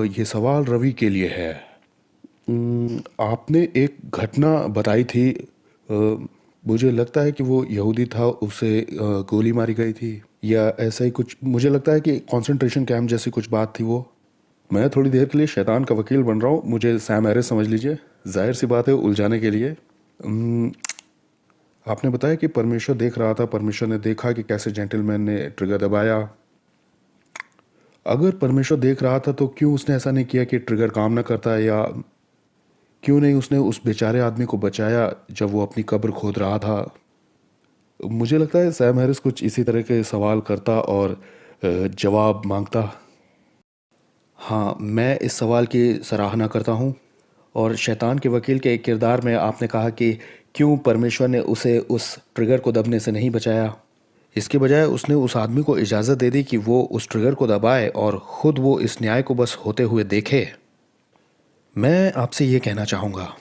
ये सवाल रवि के लिए है। आपने एक घटना बताई थी। मुझे लगता है कि वो यहूदी था, उसे गोली मारी गई थी या ऐसा ही कुछ। मुझे लगता है कि कंसंट्रेशन कैंप जैसी कुछ बात थी वो। मैं थोड़ी देर के लिए शैतान का वकील बन रहा हूँ, मुझे सैम हैरिस समझ लीजिए। जाहिर सी बात है उलझाने के लिए। आपने बताया कि परमेश्वर देख रहा था, परमेश्वर ने देखा कि कैसे जेंटलमैन ने ट्रिगर दबाया। अगर परमेश्वर देख रहा था तो क्यों उसने ऐसा नहीं किया कि ट्रिगर काम ना करता, या क्यों नहीं उसने उस बेचारे आदमी को बचाया जब वो अपनी कब्र खोद रहा था। मुझे लगता है सैम हैरिस कुछ इसी तरह के सवाल करता और जवाब मांगता। हाँ, मैं इस सवाल की सराहना करता हूँ। और शैतान के वकील के एक किरदार में आपने कहा कि क्यों परमेश्वर ने उसे उस ट्रिगर को दबने से नहीं बचाया। इसके बजाय उसने उस आदमी को इजाज़त दे दी कि वो उस ट्रिगर को दबाए और ख़ुद वो इस न्याय को बस होते हुए देखे। मैं आपसे ये कहना चाहूँगा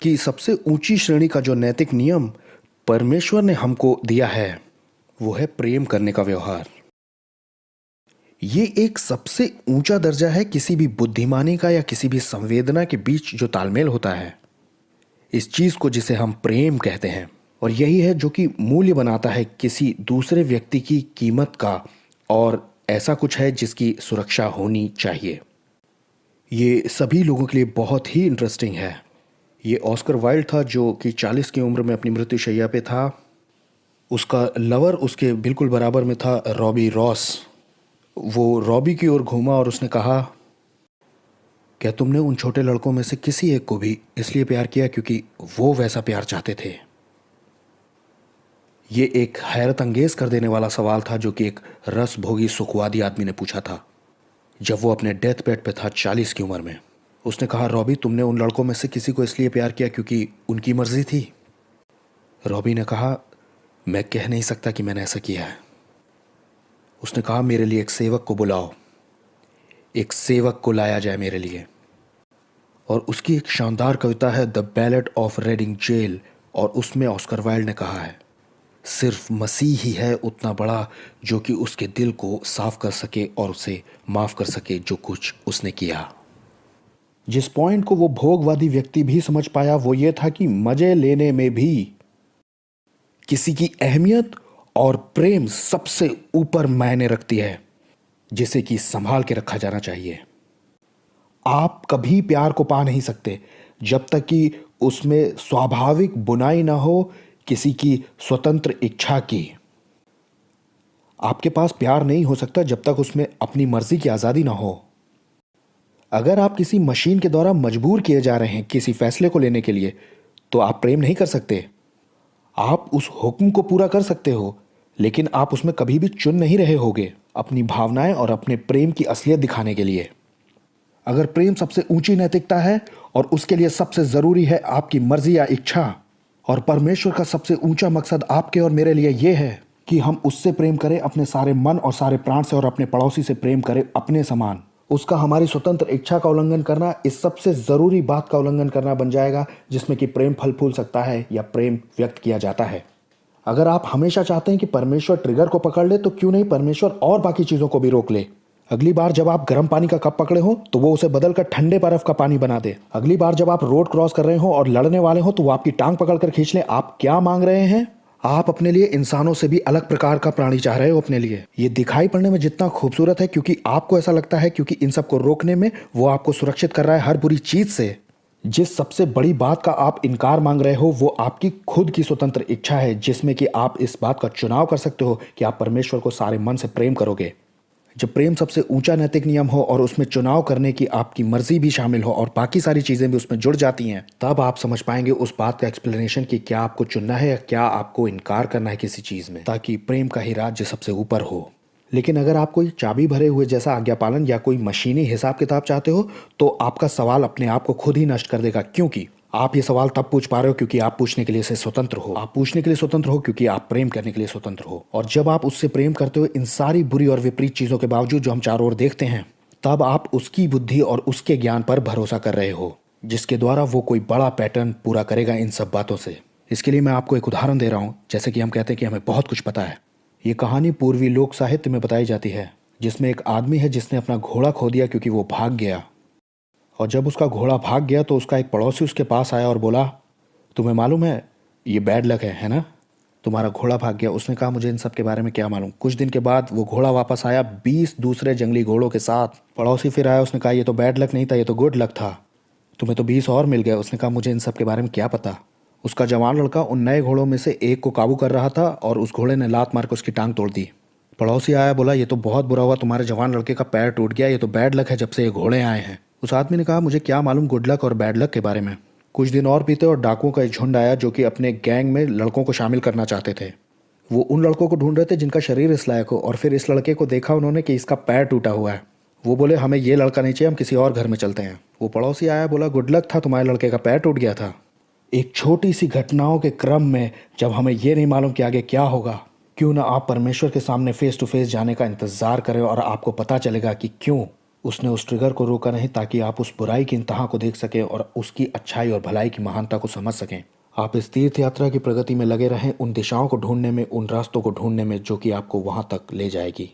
कि सबसे ऊंची श्रेणी का जो नैतिक नियम परमेश्वर ने हमको दिया है वो है प्रेम करने का व्यवहार। ये एक सबसे ऊंचा दर्जा है किसी भी बुद्धिमानी का या किसी भी संवेदना के बीच जो तालमेल होता है, इस चीज को जिसे हम प्रेम कहते हैं। और यही है जो कि मूल्य बनाता है किसी दूसरे व्यक्ति की कीमत का, और ऐसा कुछ है जिसकी सुरक्षा होनी चाहिए। ये सभी लोगों के लिए बहुत ही इंटरेस्टिंग है। ये ऑस्कर वाइल्ड था जो कि 40 की उम्र में अपनी मृत्युशैया पे था। उसका लवर उसके बिल्कुल बराबर में था, रॉबी रॉस। वो रॉबी की ओर घूमा और उसने कहा, क्या तुमने उन छोटे लड़कों में से किसी एक को भी इसलिए प्यार किया क्योंकि वो वैसा प्यार चाहते थे? ये एक हैरत अंगेज कर देने वाला सवाल था जो कि एक रसभोगी सुखवादी आदमी ने पूछा था जब वो अपने डेथ बेड पे था 40 की उम्र में। उसने कहा, रॉबी तुमने उन लड़कों में से किसी को इसलिए प्यार किया क्योंकि उनकी मर्जी थी? रॉबी ने कहा, मैं कह नहीं सकता कि मैंने ऐसा किया है। उसने कहा, मेरे लिए एक सेवक को बुलाओ। एक सेवक को लाया जाए मेरे लिए। और उसकी एक शानदार कविता है the ballad of Reading jail, और उसमें ऑस्कर वाइल्ड ने कहा है, सिर्फ मसीह ही है उतना बड़ा जो कि उसके दिल को साफ कर सके और उसे माफ कर सके जो कुछ उसने किया। जिस पॉइंट को वो भोगवादी व्यक्ति भी समझ पाया वो ये था कि मजे लेने में भी किसी की अहमियत और प्रेम सबसे ऊपर मायने रखती है, जिसे कि संभाल के रखा जाना चाहिए। आप कभी प्यार को पा नहीं सकते जब तक कि उसमें स्वाभाविक बुराई ना हो, किसी की स्वतंत्र इच्छा की। आपके पास प्यार नहीं हो सकता जब तक उसमें अपनी मर्जी की आज़ादी ना हो। अगर आप किसी मशीन के द्वारा मजबूर किए जा रहे हैं किसी फैसले को लेने के लिए, तो आप प्रेम नहीं कर सकते। आप उस हुक्म को पूरा कर सकते हो, लेकिन आप उसमें कभी भी चुन नहीं रहे होगे अपनी भावनाएं और अपने प्रेम की असलियत दिखाने के लिए। अगर प्रेम सबसे ऊंची नैतिकता है और उसके लिए सबसे जरूरी है आपकी मर्जी या इच्छा, और परमेश्वर का सबसे ऊंचा मकसद आपके और मेरे लिए यह है कि हम उससे प्रेम करें अपने सारे मन और सारे प्राण से, और अपने पड़ोसी से प्रेम करें अपने समान, उसका हमारी स्वतंत्र इच्छा का उल्लंघन करना इस सबसे जरूरी बात का उल्लंघन करना बन जाएगा जिसमें कि प्रेम फल फूल सकता है या प्रेम व्यक्त किया जाता है। अगर आप हमेशा चाहते हैं कि परमेश्वर ट्रिगर को पकड़ ले, तो क्यों नहीं परमेश्वर और बाकी चीजों को भी रोक ले। अगली बार जब आप गर्म पानी का कप पकड़े हो तो वो उसे बदलकर ठंडे बर्फ का पानी बना दे। अगली बार जब आप रोड क्रॉस कर रहे हो और लड़ने वाले हो तो वो आपकी टांग पकड़कर खींच ले। आप क्या मांग रहे हैं? आप अपने लिए इंसानों से भी अलग प्रकार का प्राणी चाह रहे हो अपने लिए। ये दिखाई पड़ने में जितना खूबसूरत है क्योंकि आपको ऐसा लगता है क्योंकि इन सब को रोकने में वो आपको सुरक्षित कर रहा है हर बुरी चीज से। जिस सबसे बड़ी बात का आप इनकार मांग रहे हो वो आपकी खुद की स्वतंत्र इच्छा है, जिसमें कि आप इस बात का चुनाव कर सकते हो कि आप परमेश्वर को सारे मन से प्रेम करोगे। जब प्रेम सबसे ऊंचा नैतिक नियम हो और उसमें चुनाव करने की आपकी मर्जी भी शामिल हो और बाकी सारी चीजें भी उसमें जुड़ जाती हैं, तब आप समझ पाएंगे उस बात का एक्सप्लेनेशन कि क्या आपको चुनना है या क्या आपको इनकार करना है किसी चीज में, ताकि प्रेम का ही राज्य सबसे ऊपर हो। लेकिन अगर आप कोई चाबी भरे हुए जैसा आज्ञा पालन या कोई मशीनी हिसाब किताब चाहते हो तो आपका सवाल अपने आप को खुद ही नष्ट कर देगा, क्योंकि आप ये सवाल तब पूछ पा रहे हो क्योंकि आप पूछने के लिए से स्वतंत्र हो। आप पूछने के लिए स्वतंत्र हो क्योंकि आप प्रेम करने के लिए स्वतंत्र हो। और जब आप उससे प्रेम करते हो इन सारी बुरी और विपरीत चीजों के बावजूद जो हम चारों ओर देखते हैं, तब आप उसकी बुद्धि और उसके ज्ञान पर भरोसा कर रहे हो, जिसके द्वारा वो कोई बड़ा पैटर्न पूरा करेगा इन सब बातों से। इसके लिए मैं आपको एक उदाहरण दे रहा हूँ। जैसे कि हम कहते हैं कि हमें बहुत कुछ पता है। ये कहानी पूर्वी लोक साहित्य में बताई जाती है, जिसमें एक आदमी है जिसने अपना घोड़ा खो दिया क्योंकि वो भाग गया। और जब उसका घोड़ा भाग गया तो उसका एक पड़ोसी उसके पास आया और बोला, तुम्हें मालूम है ये बैड लक है ना? तुम्हारा घोड़ा भाग गया। उसने कहा, मुझे इन सब के बारे में क्या मालूम। कुछ दिन के बाद वो घोड़ा वापस आया 20 दूसरे जंगली घोड़ों के साथ। पड़ोसी फिर आया, उसने कहा, ये तो बैड लक नहीं था, ये तो गुड लक था, तुम्हें तो 20 और मिल गए। उसने कहा, मुझे इन सब के बारे में क्या पता। उसका जवान लड़का उन नए घोड़ों में से एक को काबू कर रहा था और उस घोड़े ने लात मार कर उसकी टांग तोड़ दी। पड़ोसी आया, बोला, ये तो बहुत बुरा हुआ, तुम्हारे जवान लड़के का पैर टूट गया, ये तो बैड लक है जब से ये घोड़े आए हैं। उस आदमी ने कहा, मुझे क्या मालूम गुड लक और बैड लक के बारे में। कुछ दिन और बीते और डाकुओं का एक झुंड आया जो कि अपने गैंग में लड़कों को शामिल करना चाहते थे। वो उन लड़कों को ढूंढ रहे थे जिनका शरीर इस लायक हो, और फिर इस लड़के को देखा उन्होंने कि इसका पैर टूटा हुआ है। वो बोले, हमें ये लड़का नहीं चाहिए, हम किसी और घर में चलते हैं। वो पड़ोसी आया, बोला, गुड लक था, तुम्हारे लड़के का पैर टूट गया था। एक छोटी सी घटनाओं के क्रम में जब हमें ये नहीं मालूम कि आगे क्या होगा, क्यों ना आप परमेश्वर के सामने फेस टू फेस जाने का इंतजार करें और आपको पता चलेगा कि क्यों उसने उस ट्रिगर को रोका नहीं, ताकि आप उस बुराई की इंतहा को देख सकें और उसकी अच्छाई और भलाई की महानता को समझ सकें। आप इस तीर्थ यात्रा की प्रगति में लगे रहें, उन दिशाओं को ढूंढने में, उन रास्तों को ढूंढने में जो कि आपको वहां तक ले जाएगी।